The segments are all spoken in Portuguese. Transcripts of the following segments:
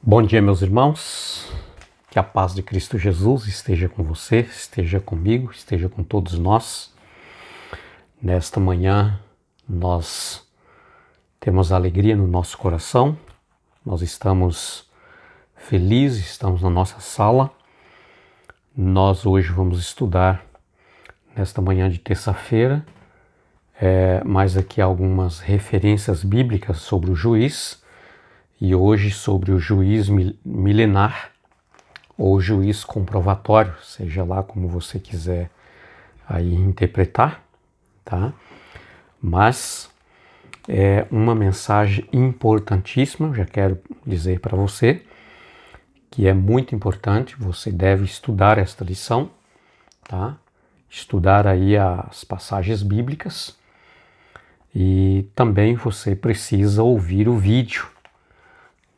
Bom dia, meus irmãos. Que a paz de Cristo Jesus esteja com você, esteja comigo, esteja com todos nós. Nesta manhã, nós temos alegria no nosso coração, nós estamos felizes, estamos na nossa sala. Nós hoje vamos estudar, nesta manhã de terça-feira, mais aqui algumas referências bíblicas sobre o juiz, e hoje sobre o juiz milenar, ou juiz comprovatório, seja lá como você quiser aí interpretar, tá? Mas é uma mensagem importantíssima, já quero dizer para você que é muito importante, você deve estudar esta lição, tá? Estudar aí as passagens bíblicas e também você precisa ouvir o vídeo,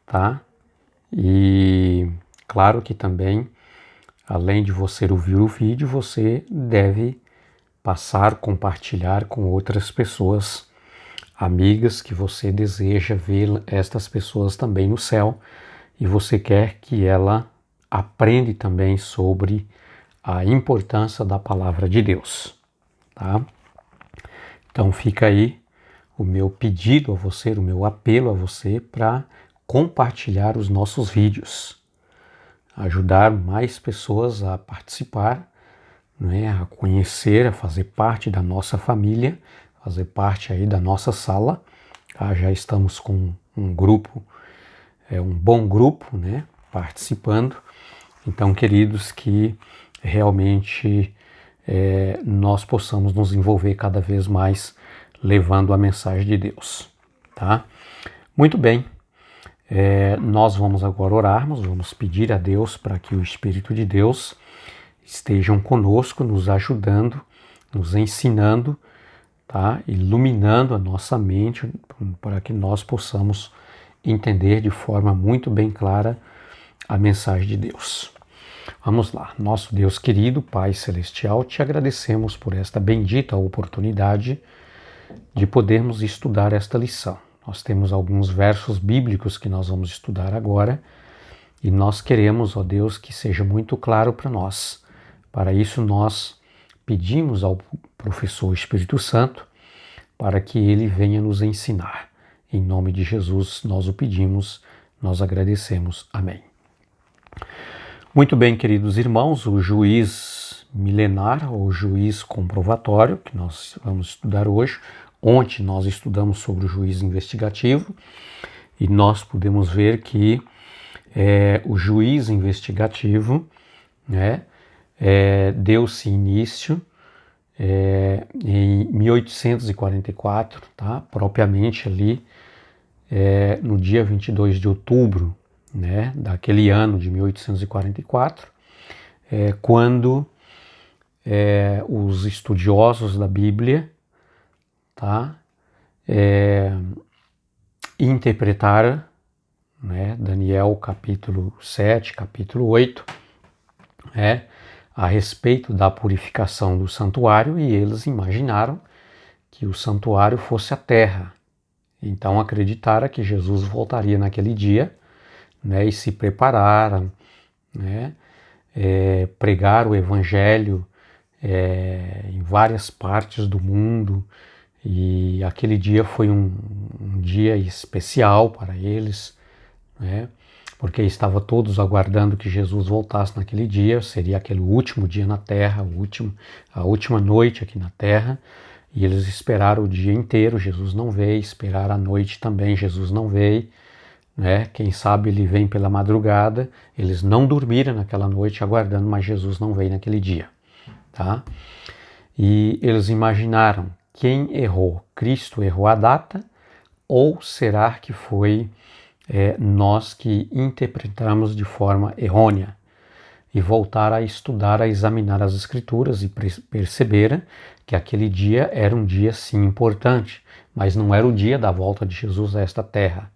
tá? E claro que também, além de você ouvir o vídeo, você deve compartilhar com outras pessoas, amigas que você deseja ver estas pessoas também no céu e você quer que ela aprenda também sobre a importância da palavra de Deus, tá? Então fica aí o meu pedido a você, o meu apelo a você para compartilhar os nossos vídeos, ajudar mais pessoas a participar, né, a conhecer, a fazer parte da nossa família, fazer parte aí da nossa sala. Tá? Já estamos com um grupo, um bom grupo, né, participando. Então, queridos, que realmente nós possamos nos envolver cada vez mais levando a mensagem de Deus. Tá? Muito bem. Nós vamos agora orarmos, vamos pedir a Deus para que o Espírito de Deus estejam conosco, nos ajudando, nos ensinando, tá? Iluminando a nossa mente para que nós possamos entender de forma muito bem clara a mensagem de Deus. Vamos lá. Nosso Deus querido, Pai Celestial, te agradecemos por esta bendita oportunidade de podermos estudar esta lição. Nós temos alguns versos bíblicos que nós vamos estudar agora e nós queremos, ó Deus, que seja muito claro para nós. Para isso nós pedimos ao professor Espírito Santo para que ele venha nos ensinar. Em nome de Jesus nós o pedimos, nós agradecemos. Amém. Muito bem, queridos irmãos, o juiz milenar ou juiz comprovatório, que nós vamos estudar hoje. Ontem nós estudamos sobre o juiz investigativo e nós podemos ver que o juiz investigativo, né, deu-se início em 1844, tá? Propriamente ali no dia 22 de outubro, né, daquele ano de 1844, quando os estudiosos da Bíblia, tá, interpretaram, né, Daniel capítulo 7, capítulo 8, a respeito da purificação do santuário, e eles imaginaram que o santuário fosse a terra. Então acreditaram que Jesus voltaria naquele dia, né, e se prepararam, né, pregaram o evangelho em várias partes do mundo, e aquele dia foi um dia especial para eles, né, porque estavam todos aguardando que Jesus voltasse naquele dia, seria aquele último dia na terra, a última noite aqui na terra, e eles esperaram o dia inteiro, Jesus não veio, esperaram a noite também, Jesus não veio, né? Quem sabe ele vem pela madrugada, eles não dormiram naquela noite aguardando, mas Jesus não veio naquele dia, tá? E eles imaginaram, quem errou? Cristo errou a data, ou será que foi nós que interpretamos de forma errônea? E voltaram a estudar, a examinar as Escrituras e perceberam que aquele dia era um dia sim importante, mas não era o dia da volta de Jesus a esta terra.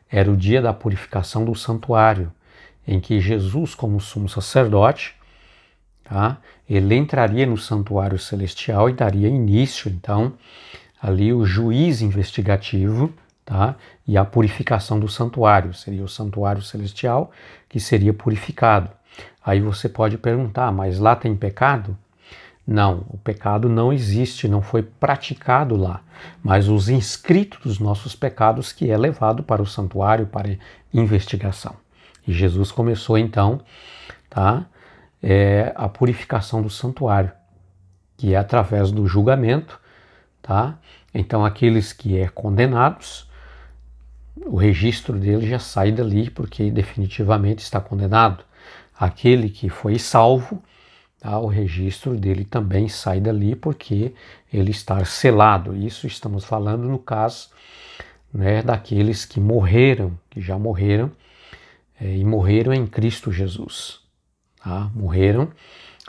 Era o dia da purificação do santuário, em que Jesus, como sumo sacerdote, tá, ele entraria no santuário celestial e daria início, então, ali o juiz investigativo, tá? E a purificação do santuário, seria o santuário celestial que seria purificado. Aí você pode perguntar, mas lá tem pecado? Não, o pecado não existe, não foi praticado lá, mas os inscritos dos nossos pecados que é levado para o santuário para investigação. E Jesus começou então, tá? A purificação do santuário, que é através do julgamento, tá? Então aqueles que é condenados, o registro dele já sai dali porque definitivamente está condenado. Aquele que foi salvo, tá? O registro dele também sai dali porque ele está selado. Isso estamos falando no caso, né, daqueles que morreram, que já morreram e morreram em Cristo Jesus. Tá? Morreram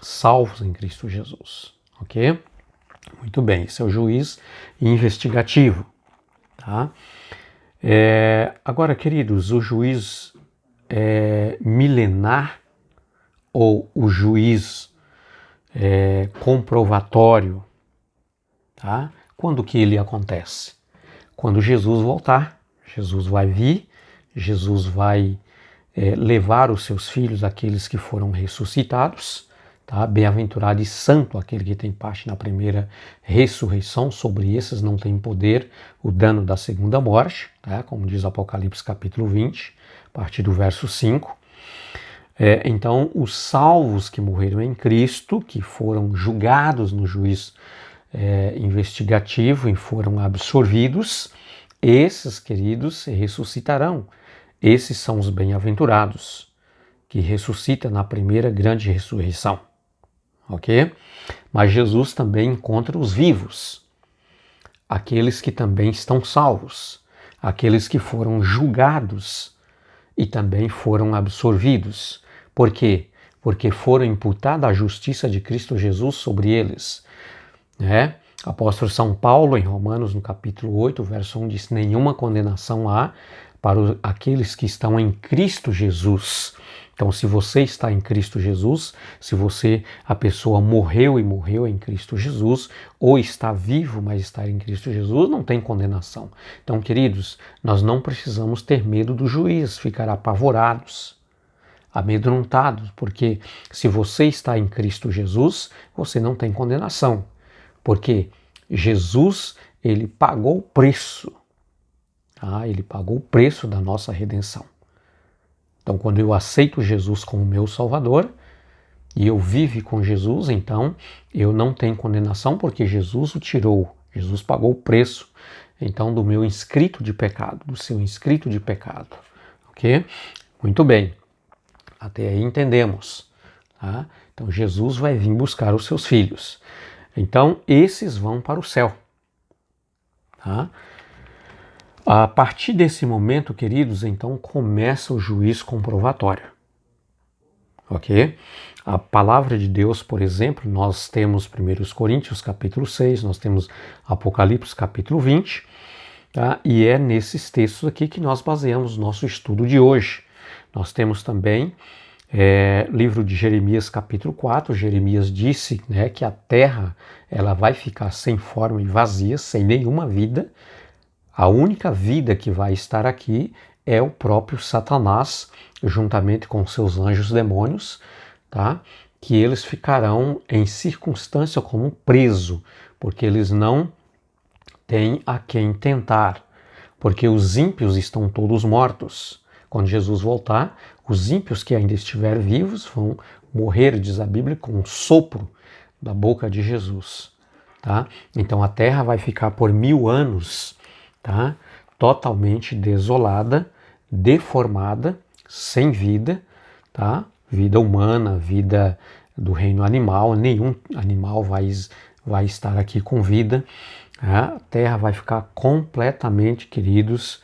salvos em Cristo Jesus. Ok? Muito bem, esse é o juiz investigativo. Tá? Agora, queridos, o juiz milenar ou o juiz comprovatório, tá? Quando que ele acontece? Quando Jesus voltar, Jesus vai vir, Jesus vai levar os seus filhos, aqueles que foram ressuscitados, tá? Bem-aventurado e santo aquele que tem parte na primeira ressurreição, sobre esses não tem poder o dano da segunda morte, tá? Como diz Apocalipse capítulo 20, a partir do verso 5. Então, os salvos que morreram em Cristo, que foram julgados no juízo investigativo e foram absorvidos, esses, queridos, ressuscitarão. Esses são os bem-aventurados, que ressuscitam na primeira grande ressurreição. Ok? Mas Jesus também encontra os vivos, aqueles que também estão salvos, aqueles que foram julgados e também foram absorvidos. Por quê? Porque foram imputada a justiça de Cristo Jesus sobre eles. Apóstolo São Paulo, em Romanos, no capítulo 8, verso 1, diz: nenhuma condenação há para aqueles que estão em Cristo Jesus. Então, se você está em Cristo Jesus, se a pessoa morreu em Cristo Jesus, ou está vivo, mas está em Cristo Jesus, não tem condenação. Então, queridos, nós não precisamos ter medo do juiz, ficar apavorados, amedrontados, porque se você está em Cristo Jesus, você não tem condenação, porque Jesus, ele pagou o preço, tá? Ele pagou o preço da nossa redenção. Então, quando eu aceito Jesus como meu Salvador e eu vivo com Jesus, então eu não tenho condenação porque Jesus o tirou. Jesus pagou o preço, então, do meu inscrito de pecado, do seu inscrito de pecado. Ok? Muito bem. Até aí entendemos. Tá? Então, Jesus vai vir buscar os seus filhos. Então, esses vão para o céu. Tá? A partir desse momento, queridos, então começa o juízo comprovatório. Ok? A palavra de Deus, por exemplo, nós temos 1 Coríntios capítulo 6, nós temos Apocalipse capítulo 20, tá? E é nesses textos aqui que nós baseamos o nosso estudo de hoje. Nós temos também livro de Jeremias capítulo 4, Jeremias disse, né, que a terra ela vai ficar sem forma e vazia, sem nenhuma vida. A única vida que vai estar aqui é o próprio Satanás, juntamente com seus anjos demônios, tá? Que eles ficarão em circunstância como preso, porque eles não têm a quem tentar, porque os ímpios estão todos mortos. Quando Jesus voltar, os ímpios que ainda estiverem vivos vão morrer, diz a Bíblia, com um sopro da boca de Jesus. Tá? Então a terra vai ficar por 1000 anos, tá? Totalmente desolada, deformada, sem vida, tá? Vida humana, vida do reino animal, nenhum animal vai estar aqui com vida. Tá? A terra vai ficar completamente, queridos,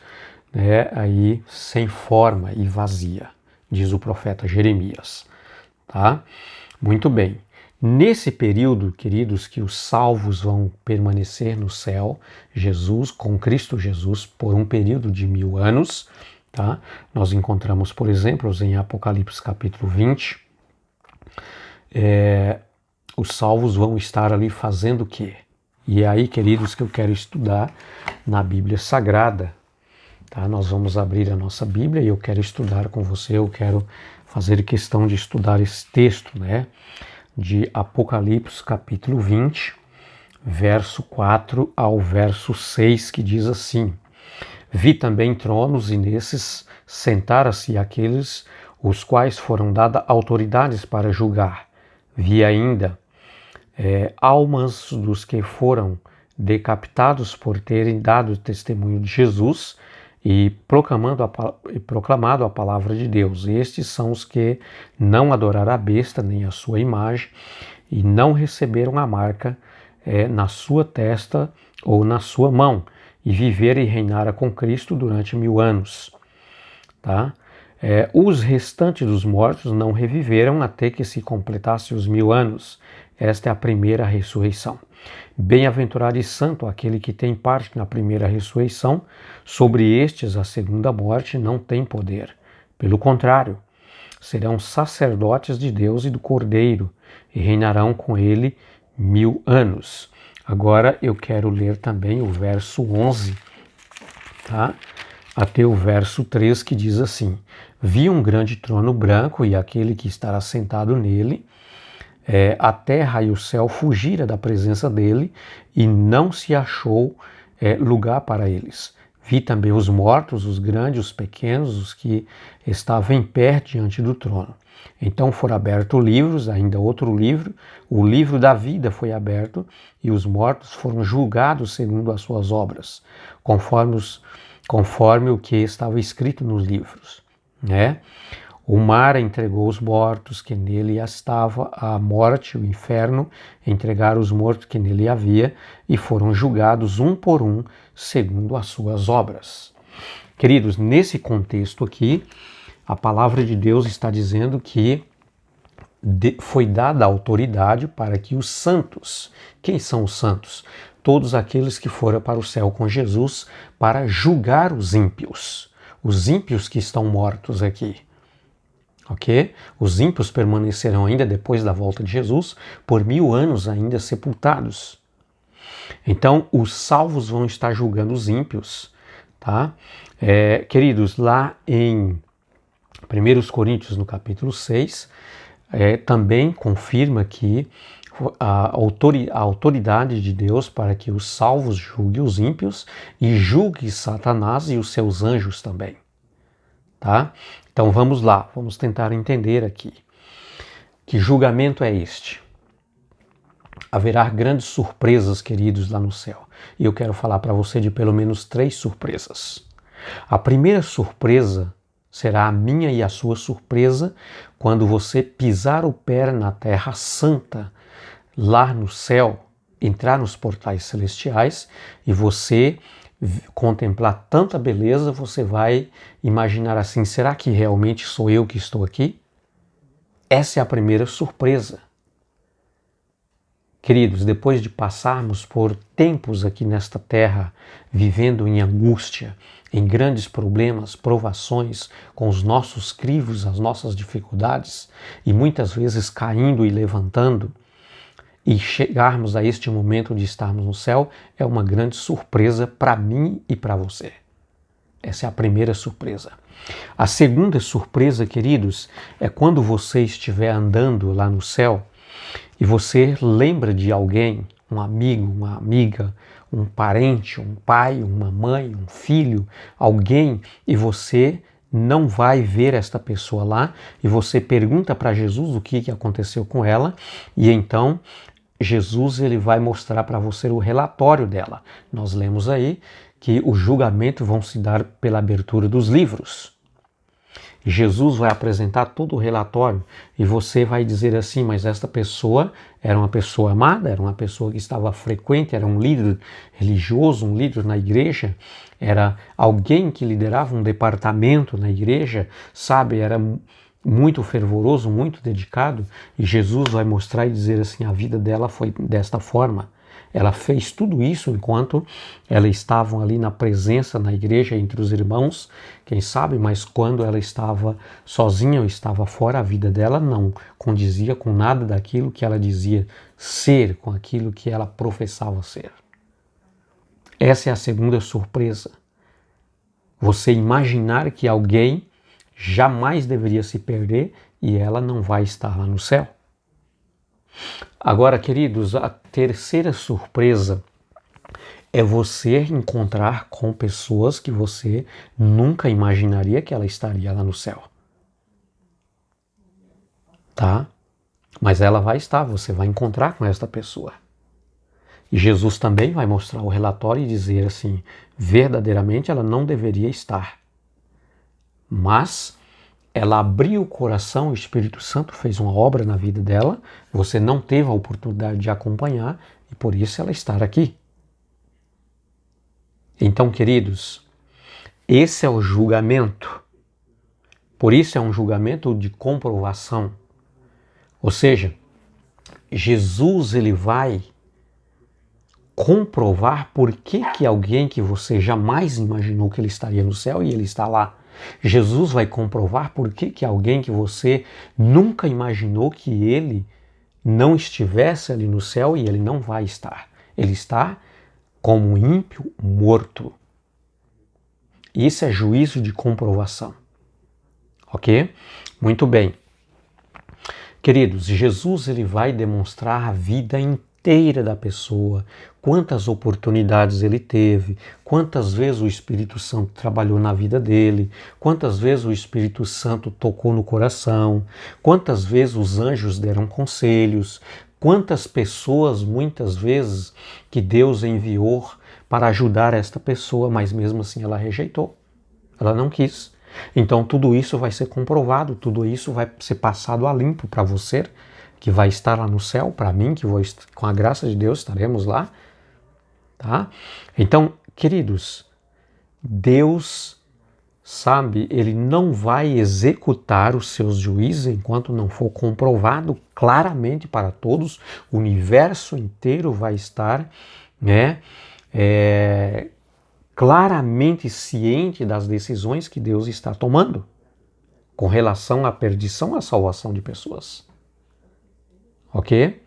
aí sem forma e vazia, diz o profeta Jeremias. Tá? Muito bem. Nesse período, queridos, que os salvos vão permanecer no céu, com Cristo Jesus, por um período de 1000 anos, tá? Nós encontramos, por exemplo, em Apocalipse capítulo 20, os salvos vão estar ali fazendo o quê? E é aí, queridos, que eu quero estudar na Bíblia Sagrada, Tá? Nós vamos abrir a nossa Bíblia e eu quero estudar com você, eu quero fazer questão de estudar esse texto, né? De Apocalipse, capítulo 20, verso 4 ao verso 6, que diz assim: Vi também tronos, e nesses sentaram-se aqueles os quais foram dadas autoridades para julgar. Vi ainda almas dos que foram decapitados por terem dado testemunho de Jesus e proclamado a palavra de Deus. Estes são os que não adoraram a besta nem a sua imagem e não receberam a marca na sua testa ou na sua mão, e viveram e reinaram com Cristo durante 1000 anos. Tá? Os restantes dos mortos não reviveram até que se completassem os 1000 anos. Esta é a primeira ressurreição. Bem-aventurado e santo aquele que tem parte na primeira ressurreição. Sobre estes a segunda morte não tem poder. Pelo contrário, serão sacerdotes de Deus e do Cordeiro e reinarão com ele 1000 anos. Agora eu quero ler também o verso 11, tá? Até o verso 3, que diz assim: Vi um grande trono branco e aquele que estará sentado nele. A terra e o céu fugiram da presença dele e não se achou lugar para eles. Vi também os mortos, os grandes, os pequenos, os que estavam em pé diante do trono. Então foram abertos livros, ainda outro livro, o livro da vida foi aberto, e os mortos foram julgados segundo as suas obras, conforme o que estava escrito nos livros, né? O mar entregou os mortos que nele estava, a morte, o inferno, entregaram os mortos que nele havia, e foram julgados um por um, segundo as suas obras. Queridos, nesse contexto aqui, a palavra de Deus está dizendo que foi dada a autoridade para que os santos, quem são os santos? Todos aqueles que foram para o céu com Jesus para julgar os ímpios que estão mortos aqui. Ok? Os ímpios permanecerão ainda depois da volta de Jesus por 1000 anos ainda sepultados. Então, os salvos vão estar julgando os ímpios, tá? Queridos, lá em 1 Coríntios, no capítulo 6, também confirma que a autoridade de Deus para que os salvos julguem os ímpios e julgue Satanás e os seus anjos também. Tá? Então vamos lá, vamos tentar entender aqui. Que julgamento é este? Haverá grandes surpresas, queridos, lá no céu. E eu quero falar para você de pelo menos 3 surpresas. A primeira surpresa será a minha e a sua surpresa quando você pisar o pé na terra santa, lá no céu, entrar nos portais celestiais e você contemplar tanta beleza, você vai imaginar assim: será que realmente sou eu que estou aqui? Essa é a primeira surpresa. Queridos, depois de passarmos por tempos aqui nesta terra, vivendo em angústia, em grandes problemas, provações, com os nossos crivos, as nossas dificuldades, e muitas vezes caindo e levantando, e chegarmos a este momento de estarmos no céu, é uma grande surpresa para mim e para você. Essa é a primeira surpresa. A segunda surpresa, queridos, é quando você estiver andando lá no céu e você lembra de alguém, um amigo, uma amiga, um parente, um pai, uma mãe, um filho, alguém, e você não vai ver esta pessoa lá, e você pergunta para Jesus o que aconteceu com ela, e então Jesus ele vai mostrar para você o relatório dela. Nós lemos aí que o julgamento vão se dar pela abertura dos livros. Jesus vai apresentar todo o relatório e você vai dizer assim: mas esta pessoa era uma pessoa amada, era uma pessoa que estava frequente, era um líder religioso, um líder na igreja, era alguém que liderava um departamento na igreja, sabe, era muito fervoroso, muito dedicado, e Jesus vai mostrar e dizer assim: a vida dela foi desta forma. Ela fez tudo isso enquanto ela estava ali na presença, na igreja, entre os irmãos, quem sabe, mas quando ela estava sozinha ou estava fora, a vida dela não condizia com nada daquilo que ela dizia ser, com aquilo que ela professava ser. Essa é a segunda surpresa. Você imaginar que alguém jamais deveria se perder e ela não vai estar lá no céu. Agora, queridos, a terceira surpresa é você encontrar com pessoas que você nunca imaginaria que ela estaria lá no céu. Tá? Mas ela vai estar, você vai encontrar com esta pessoa. E Jesus também vai mostrar o relatório e dizer assim, verdadeiramente ela não deveria estar. Mas ela abriu o coração, o Espírito Santo fez uma obra na vida dela, você não teve a oportunidade de acompanhar e por isso ela está aqui. Então, queridos, esse é o julgamento. Por isso é um julgamento de comprovação. Ou seja, Jesus ele vai comprovar por que alguém que você jamais imaginou que ele estaria no céu e ele está lá. Jesus vai comprovar por que alguém que você nunca imaginou que ele não estivesse ali no céu e ele não vai estar. Ele está como um ímpio morto. Isso é juízo de comprovação. Ok? Muito bem. Queridos, Jesus ele vai demonstrar a vida inteira da pessoa, quantas oportunidades ele teve, quantas vezes o Espírito Santo trabalhou na vida dele, quantas vezes o Espírito Santo tocou no coração, quantas vezes os anjos deram conselhos, quantas pessoas, muitas vezes, que Deus enviou para ajudar esta pessoa, mas mesmo assim ela rejeitou, ela não quis. Então tudo isso vai ser comprovado, tudo isso vai ser passado a limpo para você, que vai estar lá no céu, para mim, que vou, com a graça de Deus estaremos lá. Tá? Então, queridos, Deus, sabe, ele não vai executar os seus juízos enquanto não for comprovado claramente para todos. O universo inteiro vai estar, né, claramente ciente das decisões que Deus está tomando com relação à perdição, à salvação de pessoas. Ok?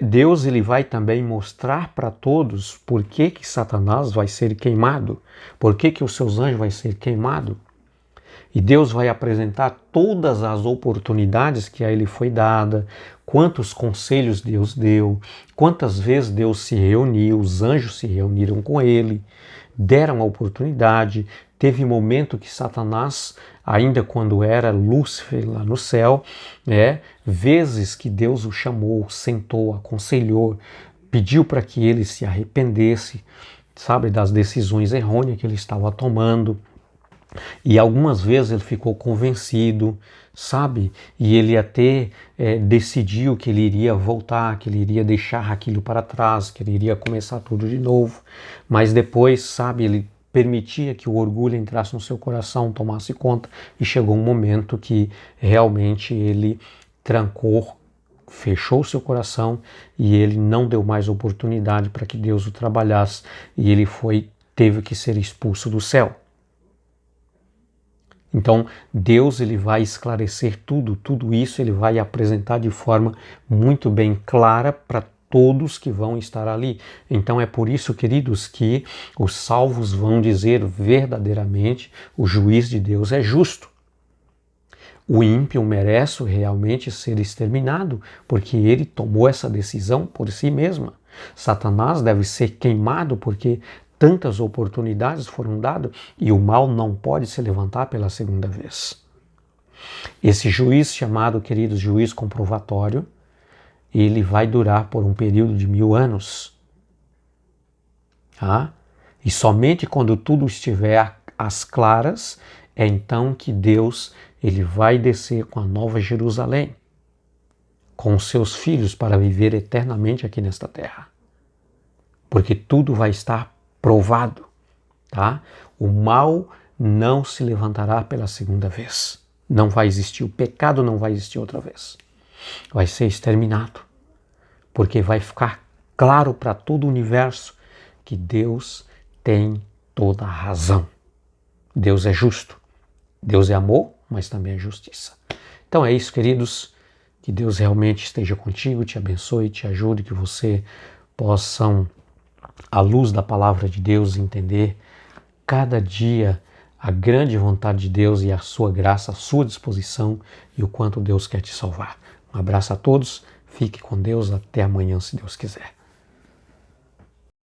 Deus ele vai também mostrar para todos por que Satanás vai ser queimado, por que os seus anjos vão ser queimados. E Deus vai apresentar todas as oportunidades que a ele foi dada, quantos conselhos Deus deu, quantas vezes Deus se reuniu, os anjos se reuniram com ele, deram a oportunidade. Teve momento que Satanás, ainda quando era Lúcifer lá no céu, vezes que Deus o chamou, sentou, aconselhou, pediu para que ele se arrependesse, sabe, das decisões errôneas que ele estava tomando. E algumas vezes ele ficou convencido, sabe? E ele até decidiu que ele iria voltar, que ele iria deixar aquilo para trás, que ele iria começar tudo de novo. Mas depois, sabe, ele permitia que o orgulho entrasse no seu coração, tomasse conta. E chegou um momento que realmente ele trancou, fechou seu coração e ele não deu mais oportunidade para que Deus o trabalhasse. E ele teve que ser expulso do céu. Então, Deus ele vai esclarecer tudo isso ele vai apresentar de forma muito bem clara para todos que vão estar ali. Então é por isso, queridos, que os salvos vão dizer verdadeiramente o juiz de Deus é justo. O ímpio merece realmente ser exterminado, porque ele tomou essa decisão por si mesma. Satanás deve ser queimado, porque tantas oportunidades foram dadas e o mal não pode se levantar pela segunda vez. Esse juiz chamado, queridos, juiz comprovatório, ele vai durar por um período de 1000 anos. Tá? E somente quando tudo estiver às claras, é então que Deus ele vai descer com a nova Jerusalém, com os seus filhos para viver eternamente aqui nesta terra. Porque tudo vai estar provado, tá? O mal não se levantará pela segunda vez. Não vai existir, o pecado não vai existir outra vez. Vai ser exterminado, porque vai ficar claro para todo o universo que Deus tem toda a razão. Deus é justo. Deus é amor, mas também é justiça. Então é isso, queridos. Que Deus realmente esteja contigo, te abençoe, te ajude, que você possam, à luz da palavra de Deus, entender cada dia a grande vontade de Deus e a sua graça, a sua disposição e o quanto Deus quer te salvar. Um abraço a todos, fique com Deus, até amanhã se Deus quiser.